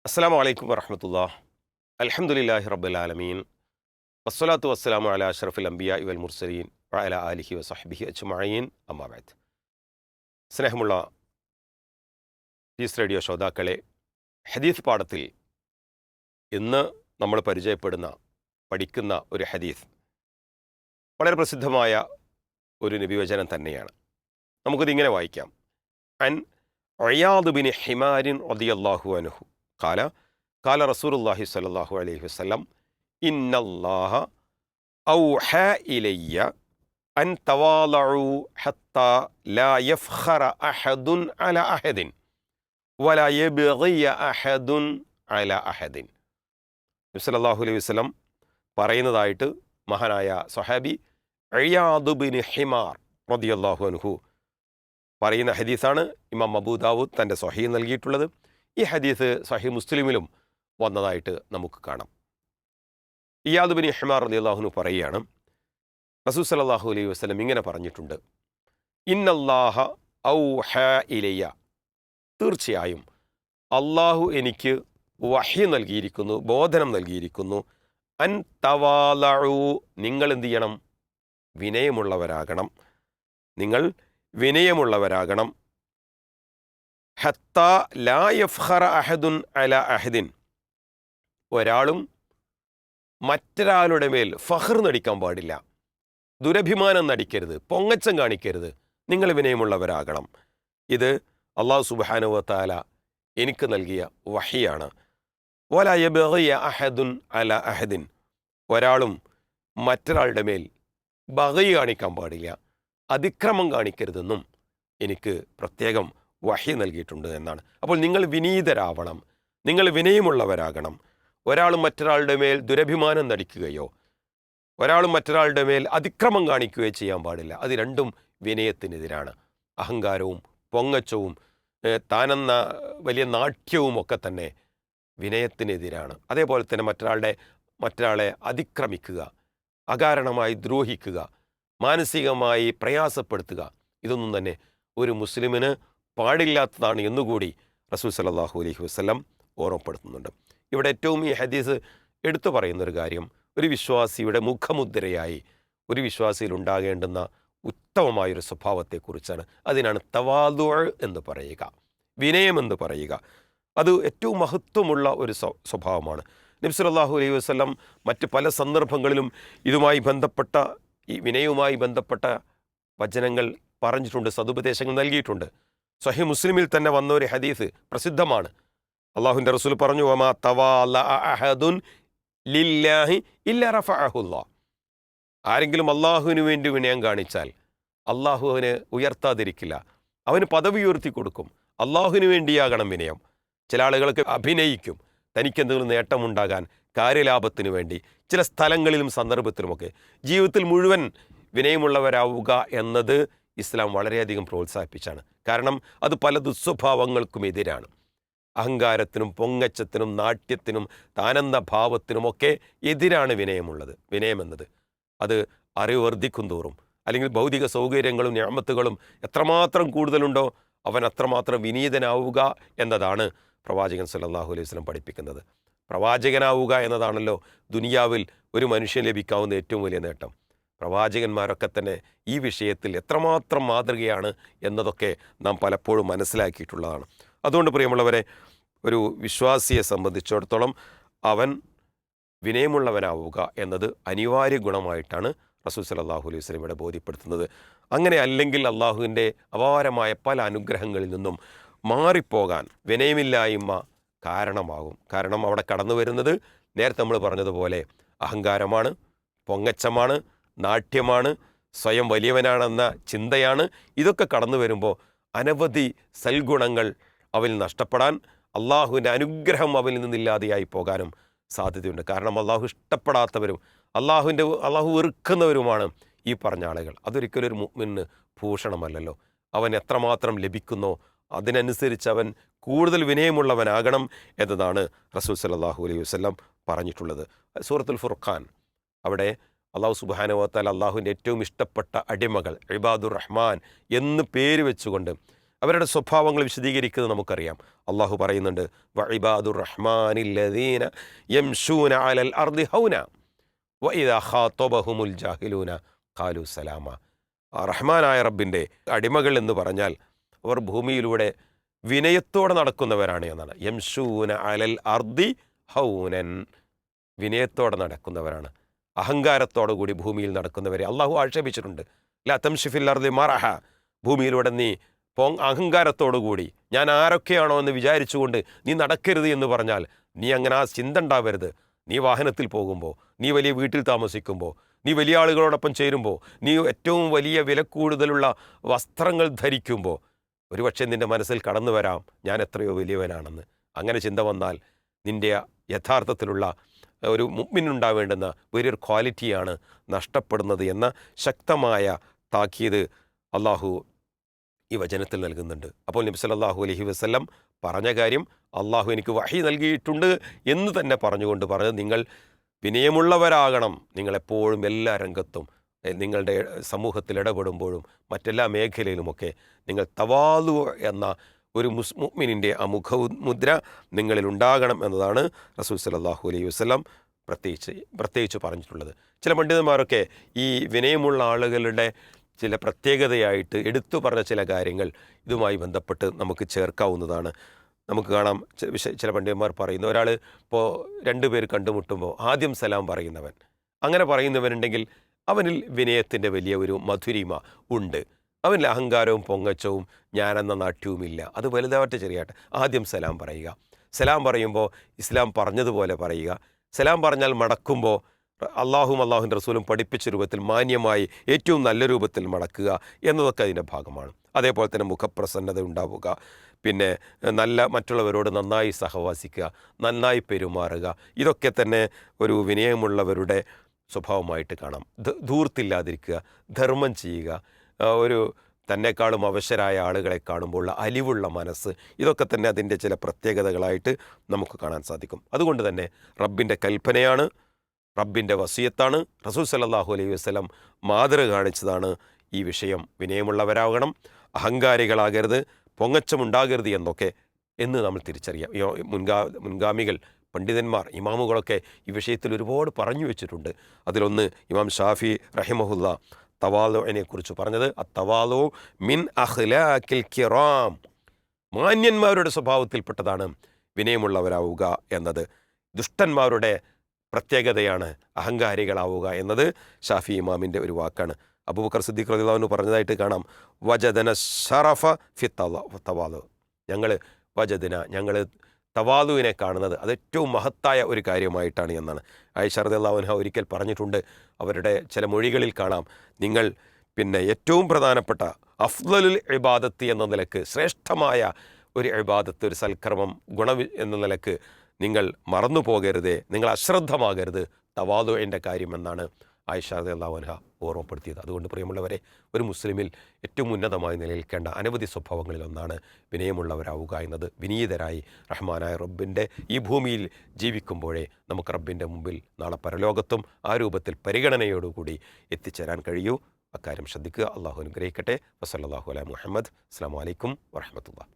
അസ്സലാമു അലൈക്കും വറഹ്മത്തുള്ളാഹി. അൽഹംദുലില്ലാഹി റബ്ബിൽ ആലമീൻ. വസ്സലാത്തു വസ്സലാമു അലാ അഷ്റഫിൽ അംബിയാഇ വൽ മുർസലീൻ വഅലാ ആലിഹി വസഹ്ബിഹി അജ്മഈൻ. അമ്മാ ബഅദ്. സ്നേഹമുള്ള പീസ് റേഡിയോ ശ്രോതാക്കളെ, ഹദീസ് പാഠത്തിൽ ഇന്ന് നമ്മൾ പഠിക്കുന്ന ഒരു ഹദീസ് വളരെ പ്രസിദ്ധമായ ഒരു നബിവചനം തന്നെയാണ്. നമുക്കിതിങ്ങനെ വായിക്കാം. അൻ ഉയാദ് ബിൻ ഹിമാരിൻ റളിയല്ലാഹു അൻഹു ഖാല ഖാല റസൂലുള്ളാഹി സ്വല്ലല്ലാഹു അലൈഹി വസല്ലം ഇന്നല്ലാഹ ഔഹാ ഇലയ്യ അൻ തവാളഉ ഹത്താ ലാ യഫ്ഖറ അഹദുൻ അലാ അഹദിൻ വലാ യബ്ഗിയ അഹദുൻ അലാ അഹദിൻ. നബി സല്ലല്ലാഹു അലൈഹി വസല്ലം പറയുന്നതായിട്ട് മഹാനായ സ്വഹാബി ഉയാദ് ബിൻ ഹിമാർ റളിയല്ലാഹു അൻഹു പറയുന്ന ഹദീസാണ്. ഇമാം അബൂ ദാവൂദ് തൻ്റെ സ്വഹീഹ് നൽകിയിട്ടുള്ളത്. ഈ ഹദീസ് സ്വഹീഹ് മുസ്ലിമിലും വന്നതായിട്ട് നമുക്ക് കാണാം. ഇയാദ് ബിൻ ഹിമാർ റളിയല്ലാഹു അൻഹു പറയുകയാണ്, റസൂൽ സല്ലല്ലാഹു അലൈഹി വസല്ലം ഇങ്ങനെ പറഞ്ഞിട്ടുണ്ട്, ഇന്നല്ലാഹ ഔഹാ ഇലയ്യ, തീർച്ചയായും അള്ളാഹു എനിക്ക് വഹി നൽകിയിരിക്കുന്നു, ബോധനം നൽകിയിരിക്കുന്നു, അൻ തവാളഉ, നിങ്ങൾ എന്ത് ചെയ്യണം? വിനയമുള്ളവരാകണം. നിങ്ങൾ വിനയമുള്ളവരാകണം. ഹത്താ ലാ യഫ്ഖറ അഹദുൻ അലാ അഹദിൻ, ഒരാളും മറ്റൊരാളുടെ മേൽ ഫഖർ നടിക്കാൻ പാടില്ല, ദുരഭിമാനം നടിക്കരുത്, പൊങ്ങച്ചം കാണിക്കരുത്. നിങ്ങൾ വിനയമുള്ളവരാകണം. ഇത് അല്ലാഹു സുബ്ഹാനഹു വ തആല എനിക്ക് നൽകിയ വഹിയാണ്. വലാ യബ്ഗിയ അഹദുൻ അലാ അഹദിൻ, ഒരാളും മറ്റൊരാളുടെ മേൽ ബഗി കാണിക്കാൻ പാടില്ല, അതിക്രമം കാണിക്കരുതെന്നും എനിക്ക് പ്രത്യേകം വഹി നൽകിയിട്ടുണ്ട് എന്നാണ്. അപ്പോൾ നിങ്ങൾ വിനീതരാവണം, നിങ്ങൾ വിനയമുള്ളവരാകണം. ഒരാളും മറ്റൊരാളുടെ മേൽ ദുരഭിമാനം നടിക്കുകയോ ഒരാളും മറ്റൊരാളുടെ മേൽ അതിക്രമം കാണിക്കുകയോ ചെയ്യാൻ പാടില്ല. അത് രണ്ടും വിനയത്തിനെതിരാണ്. അഹങ്കാരവും പൊങ്ങച്ചവും താനെന്ന വലിയ നാട്യവും ഒക്കെ തന്നെ വിനയത്തിനെതിരാണ്. അതേപോലെ തന്നെ മറ്റൊരാളെ അതിക്രമിക്കുക, അകാരണമായി ദ്രോഹിക്കുക, മാനസികമായി പ്രയാസപ്പെടുത്തുക, ഇതൊന്നും തന്നെ ഒരു മുസ്ലിമിന് പാടില്ലാത്തതാണ് എന്നുകൂടി റസൂൽ സല്ലല്ലാഹു അലൈഹി വസല്ലം ഓർമ്മപ്പെടുത്തുന്നുണ്ട്. ഇവിടെ ഏറ്റവും ഈ ഹദീസ് എടുത്തു പറയുന്നൊരു കാര്യം, ഒരു വിശ്വാസിയുടെ മുഖമുദ്രയായി ഒരു വിശ്വാസിയിൽ ഉണ്ടാകേണ്ടുന്ന ഉത്തമമായൊരു സ്വഭാവത്തെക്കുറിച്ചാണ്. അതിനാണ് തവാദു എന്ന് പറയുക, വിനയമെന്ന് പറയുക. അത് ഏറ്റവും മഹത്വമുള്ള ഒരു സ്വഭാവമാണ്. നബി സല്ലല്ലാഹു അലൈഹി വസല്ലം മറ്റ് പല സന്ദർഭങ്ങളിലും ഇതുമായി ബന്ധപ്പെട്ട, ഈ വിനയവുമായി ബന്ധപ്പെട്ട വചനങ്ങൾ പറഞ്ഞിട്ടുണ്ട്, സദുപദേശങ്ങൾ നൽകിയിട്ടുണ്ട്. സ്വഹീഹ് മുസ്ലിമിൽ തന്നെ വന്ന ഒരു ഹദീസ് പ്രസിദ്ധമാണ്. അള്ളാഹുവിൻ്റെ റസൂൽ പറഞ്ഞു, വമാ തവാളഅ അഹദുൻ ലില്ലാഹി ഇല്ലാ റഫഅഹുല്ലാഹ്, ആരെങ്കിലും അള്ളാഹുവിന് വേണ്ടി വിനയം കാണിച്ചാൽ അള്ളാഹു അവന് ഉയർത്താതിരിക്കില്ല, അവന് പദവി ഉയർത്തി കൊടുക്കും. അള്ളാഹുവിന് വേണ്ടിയാകണം വിനയം. ചില ആളുകൾക്ക് അഭിനയിക്കും, തനിക്കെന്തെങ്കിലും നേട്ടമുണ്ടാകാൻ, കാര്യലാഭത്തിന് വേണ്ടി, ചില സ്ഥലങ്ങളിലും സന്ദർഭത്തിലുമൊക്കെ. ജീവിതത്തിൽ മുഴുവൻ വിനയമുള്ളവരാവുക എന്നത് ഇസ്ലാം വളരെയധികം പ്രോത്സാഹിപ്പിച്ചാണ്. കാരണം അത് പല ദുസ്വഭാവങ്ങൾക്കും എതിരാണ്. അഹങ്കാരത്തിനും പൊങ്ങച്ചത്തിനും നാട്യത്തിനും താനെന്ന ഭാവത്തിനുമൊക്കെ എതിരാണ് വിനയമെന്നത്. അത് അറിവ് വർദ്ധിക്കും തോറും, അല്ലെങ്കിൽ ഭൗതിക സൗകര്യങ്ങളും ഞാമത്തുകളും എത്രമാത്രം കൂടുതലുണ്ടോ അവൻ അത്രമാത്രം വിനീതനാവുക എന്നതാണ് പ്രവാചകൻ സല്ലല്ലാഹു അലൈഹി വസല്ലം പഠിപ്പിക്കുന്നത്. പ്രവാചകനാവുക എന്നതാണല്ലോ ദുനിയാവിൽ ഒരു മനുഷ്യൻ ലഭിക്കാവുന്ന ഏറ്റവും വലിയ നേട്ടം. പ്രവാചകന്മാരൊക്കെ തന്നെ ഈ വിഷയത്തിൽ എത്രമാത്രം മാതൃകയാണ് എന്നതൊക്കെ നാം പലപ്പോഴും മനസ്സിലാക്കിയിട്ടുള്ളതാണ്. അതുകൊണ്ട് പ്രിയമുള്ളവരെ, ഒരു വിശ്വാസിയെ സംബന്ധിച്ചിടത്തോളം അവൻ വിനയമുള്ളവനാവുക എന്നത് അനിവാര്യ ഗുണമായിട്ടാണ് റസൂൽ സല്ലല്ലാഹു അലൈഹി വസല്ലം ഇവിടെ ബോധ്യപ്പെടുത്തുന്നത്. അങ്ങനെ അല്ലെങ്കിൽ അള്ളാഹുവിൻ്റെ അപാരമായ പല അനുഗ്രഹങ്ങളിൽ നിന്നും മാറിപ്പോകാൻ വിനയമില്ലായ്മ കാരണമാകും. കാരണം അവിടെ കടന്നു വരുന്നത് നേരത്തെ നമ്മൾ പറഞ്ഞതുപോലെ അഹങ്കാരമാണ്, പൊങ്ങച്ചമാണ്, നാട്യമാണ്, സ്വയം വലിയവനാണെന്ന ചിന്തയാണ്. ഇതൊക്കെ കടന്നു വരുമ്പോൾ അനവധി സൽഗുണങ്ങൾ അവനിൽ നഷ്ടപ്പെടാൻ, അള്ളാഹുവിൻ്റെ അനുഗ്രഹം അവനിൽ നിന്നില്ലാതെയായി പോകാനും സാധ്യതയുണ്ട്. കാരണം അള്ളാഹു ഇഷ്ടപ്പെടാത്തവരും അള്ളാഹു വെറുക്കുന്നവരുമാണ് ഈ പറഞ്ഞ ആളുകൾ. അതൊരിക്കലും ഒരു മുഅ്മിന് ഭൂഷണമല്ലല്ലോ. അവൻ എത്രമാത്രം ലഭിക്കുന്നോ അതിനനുസരിച്ച് അവൻ കൂടുതൽ വിനയമുള്ളവനാകണം എന്നതാണ് റസൂൽ സല്ലല്ലാഹു അലൈഹി വസല്ലം പറഞ്ഞിട്ടുള്ളത്. സൂറത്തുൽ ഫുർഖാൻ, അവിടെ അള്ളാഹു സുബ്ഹാനഹു വ തആല അള്ളാഹുവിൻ്റെ ഏറ്റവും ഇഷ്ടപ്പെട്ട അടിമകൾ ഇബാദുർ റഹ്മാൻ എന്ന് പേര് വെച്ചുകൊണ്ട് അവരുടെ സ്വഭാവങ്ങൾ വിശദീകരിക്കുന്നത് നമുക്കറിയാം. അള്ളാഹു പറയുന്നുണ്ട്, വഇബാദുർ റഹ്മാനില്ലദീന യംശൂന അലൽ അർദി ഹൗന വഇദാ ഖാതബഹുമുൽ ജാഹിലൂന ഖാലു സലാമ. റഹ്മാനായ റബ്ബിൻ്റെ അടിമകൾ എന്ന് പറഞ്ഞാൽ അവർ ഭൂമിയിലൂടെ വിനയത്തോടെ നടക്കുന്നവരാണ് എന്നാണ്. യംശൂന അലൽ അർദി ഹൗനൻ, വിനയത്തോടെ നടക്കുന്നവരാണ്. അഹങ്കാരത്തോടു കൂടി ഭൂമിയിൽ നടക്കുന്നവരെ അള്ളാഹു ആക്ഷേപിച്ചിട്ടുണ്ട്. ലാ തംശി ഫിൽ അർദി മറഹ, ഭൂമിയിലൂടെ നീ അഹങ്കാരത്തോടുകൂടി ഞാൻ ആരൊക്കെയാണോ എന്ന് വിചാരിച്ചുകൊണ്ട് നീ നടക്കരുത് എന്ന് പറഞ്ഞാൽ നീ അങ്ങനെ ആ ചിന്ത ഉണ്ടാവരുത്. നീ വാഹനത്തിൽ പോകുമ്പോൾ, നീ വലിയ വീട്ടിൽ താമസിക്കുമ്പോൾ, നീ വലിയ ആളുകളോടൊപ്പം ചേരുമ്പോൾ, നീ ഏറ്റവും വലിയ വിലക്കൂടുതലുള്ള വസ്ത്രങ്ങൾ ധരിക്കുമ്പോൾ ഒരുപക്ഷെ നിൻ്റെ മനസ്സിൽ കടന്നു വരാം ഞാൻ എത്രയോ വലിയവനാണെന്ന്. അങ്ങനെ ചിന്ത വന്നാൽ നിൻ്റെ യഥാർത്ഥത്തിലുള്ള ഒരു മുഅ്മിനുണ്ടാവേണ്ടുന്ന വലിയൊരു ക്വാളിറ്റിയാണ് നഷ്ടപ്പെടുന്നത് എന്ന ശക്തമായ താക്കീത് അള്ളാഹു ഈ വചനത്തിൽ നൽകുന്നുണ്ട്. അപ്പോൾ നബി സല്ലല്ലാഹു അലൈഹി വസല്ലം പറഞ്ഞ കാര്യം അള്ളാഹു എനിക്ക് വഹി നൽകിയിട്ടുണ്ട് എന്ന് തന്നെ പറഞ്ഞുകൊണ്ട് പറഞ്ഞത്, നിങ്ങൾ വിനയമുള്ളവരാകണം. നിങ്ങളെപ്പോഴും എല്ലാ രംഗത്തും നിങ്ങളുടെ സമൂഹത്തിൽ ഇടപെടുമ്പോഴും മറ്റെല്ലാ മേഖലയിലുമൊക്കെ നിങ്ങൾ തവാലു എന്ന ഒരു മുഅ്മിനിൻ്റെ ആ മുഖമുദ്ര നിങ്ങളിലുണ്ടാകണം എന്നതാണ് റസൂൽ സല്ലല്ലാഹു അലൈഹി വസല്ലം പ്രത്യേകിച്ച് പറഞ്ഞിട്ടുള്ളത്. ചില പണ്ഡിതന്മാരൊക്കെ ഈ വിനയമുള്ള ആളുകളുടെ ചില പ്രത്യേകതയായിട്ട് എടുത്തു പറഞ്ഞ ചില കാര്യങ്ങൾ ഇതുമായി ബന്ധപ്പെട്ട് നമുക്ക് ചേർക്കാവുന്നതാണ്. നമുക്ക് കാണാം, ചില പണ്ഡിതന്മാർ പറയുന്നു, ഒരാൾ ഇപ്പോൾ 2 പേർ കണ്ടുമുട്ടുമ്പോൾ ആദ്യം സലാം പറയുന്നവൻ, അങ്ങനെ പറയുന്നവനുണ്ടെങ്കിൽ അവനിൽ വിനയത്തിൻ്റെ വലിയ ഒരു മധുരിമ ഉണ്ട്. അവനിൽ അഹങ്കാരവും പൊങ്ങച്ചവും ഞാനെന്ന നാട്യവുമില്ല. അത് വലുതാവട്ടെ ചെറിയാട്ടെ, ആദ്യം സലാം പറയുക. സലാം പറയുമ്പോൾ ഇസ്ലാം പറഞ്ഞതുപോലെ പറയുക. സലാം പറഞ്ഞാൽ മടക്കുമ്പോൾ അള്ളാഹുവിൻ്റെ റസൂലും പഠിപ്പിച്ച രൂപത്തിൽ മാന്യമായി ഏറ്റവും നല്ല രൂപത്തിൽ മടക്കുക എന്നതൊക്കെ അതിൻ്റെ ഭാഗമാണ്. അതേപോലെ തന്നെ മുഖപ്രസന്നത ഉണ്ടാവുക, പിന്നെ മറ്റുള്ളവരോട് നന്നായി സഹവാസിക്കുക, നന്നായി പെരുമാറുക, ഇതൊക്കെ തന്നെ ഒരു വിനയമുള്ളവരുടെ സ്വഭാവമായിട്ട് കാണാം. ധൂർത്തില്ലാതിരിക്കുക, ധർമ്മം ചെയ്യുക, ഒരു തന്നെക്കാളും അവശരായ ആളുകളെ കാണുമ്പോൾ അലിവുള്ള മനസ്സ്, ഇതൊക്കെ തന്നെ അതിൻ്റെ ചില പ്രത്യേകതകളായിട്ട് നമുക്ക് കാണാൻ സാധിക്കും. അതുകൊണ്ട് തന്നെ റബ്ബിൻ്റെ കൽപ്പനയാണ്, റബ്ബിൻ്റെ വസിയത്താണ്. റസൂൽ സല്ലല്ലാഹു അലൈഹി വസല്ലം മാതൃക കാണിച്ചതാണ് ഈ വിഷയം. വിനയമുള്ളവരാകണം, അഹങ്കാരികളാകരുത്, പൊങ്ങച്ചമുണ്ടാകരുത് എന്ന് നമ്മൾ തിരിച്ചറിയാം. മുൻഗാമികൾ, പണ്ഡിതന്മാർ, ഇമാമുകളൊക്കെ ഈ വിഷയത്തിൽ ഒരുപാട് പറഞ്ഞു വെച്ചിട്ടുണ്ട്. അതിലൊന്ന് ഇമാം ഷാഫി റഹിമഹുല്ല തവാലുവിനെ കുറിച്ച് പറഞ്ഞത്, അത്തവാലു മിൻ അഖ്ലാഖിൽ കിറാം, മാന്യന്മാരുടെ സ്വഭാവത്തിൽപ്പെട്ടതാണ് വിനയമുള്ളവരാവുക എന്നത്. ദുഷ്ടന്മാരുടെ പ്രത്യേകതയാണ് അഹങ്കാരികളാവുക എന്നത് ഷാഫി ഇമാമിൻ്റെ ഒരു വാക്കാണ്. അബൂബക്കർ സിദ്ദീഖ് റളിയല്ലാഹു അൻഹു പറഞ്ഞതായിട്ട് കാണാം, വജദന ഷറഫ ഫി തവാലു, ഞങ്ങൾ തവാലുവിനെ കാണുന്നത് അത് ഏറ്റവും മഹത്തായ ഒരു കാര്യമായിട്ടാണ് എന്നാണ്. ആയിഷ റളിയല്ലാഹു അൻഹ ഒരിക്കൽ പറഞ്ഞിട്ടുണ്ട്, അവരുടെ ചില മൊഴികളിൽ കാണാം, നിങ്ങൾ ഏറ്റവും പ്രധാനപ്പെട്ട അഫ്ളലുൽ ഇബാദത്ത് എന്ന നിലക്ക്, ശ്രേഷ്ഠമായ ഒരു ഇബാദത്ത്, ഒരു സൽക്കർമ്മം, എന്ന നിലക്ക് നിങ്ങൾ മറന്നു പോകരുതേ, നിങ്ങൾ അശ്രദ്ധമാകരുത് തവാലുവിൻ്റെ കാര്യമെന്നാണ് ആയിഷ റളിയല്ലാഹു അൻഹ ഓർമ്മപ്പെടുത്തിയത്. അതുകൊണ്ട് പ്രിയമുള്ളവരെ, ഒരു മുസ്ലിമിൽ ഏറ്റവും ഉന്നതമായി നിലനിൽക്കേണ്ട അനവധി സ്വഭാവങ്ങളിലൊന്നാണ് വിനയമുള്ളവരാവുക എന്നത്. വിനീതരായി റഹ്മാനായ റബ്ബിൻ്റെ ഈ ഭൂമിയിൽ ജീവിക്കുമ്പോഴേ നമുക്ക് റബ്ബിൻ്റെ മുമ്പിൽ നാളെ പരലോകത്തും ആ രൂപത്തിൽ പരിഗണനയോടുകൂടി എത്തിച്ചേരാൻ കഴിയൂ. അക്കാര്യം ശ്രദ്ധിക്കുക. അള്ളാഹു അനുഗ്രഹിക്കട്ടെ. വസല്ലല്ലാഹു അലാ മുഹമ്മദ്. അസ്സലാമു അലൈക്കും വറഹ്മത്തുള്ളാഹി.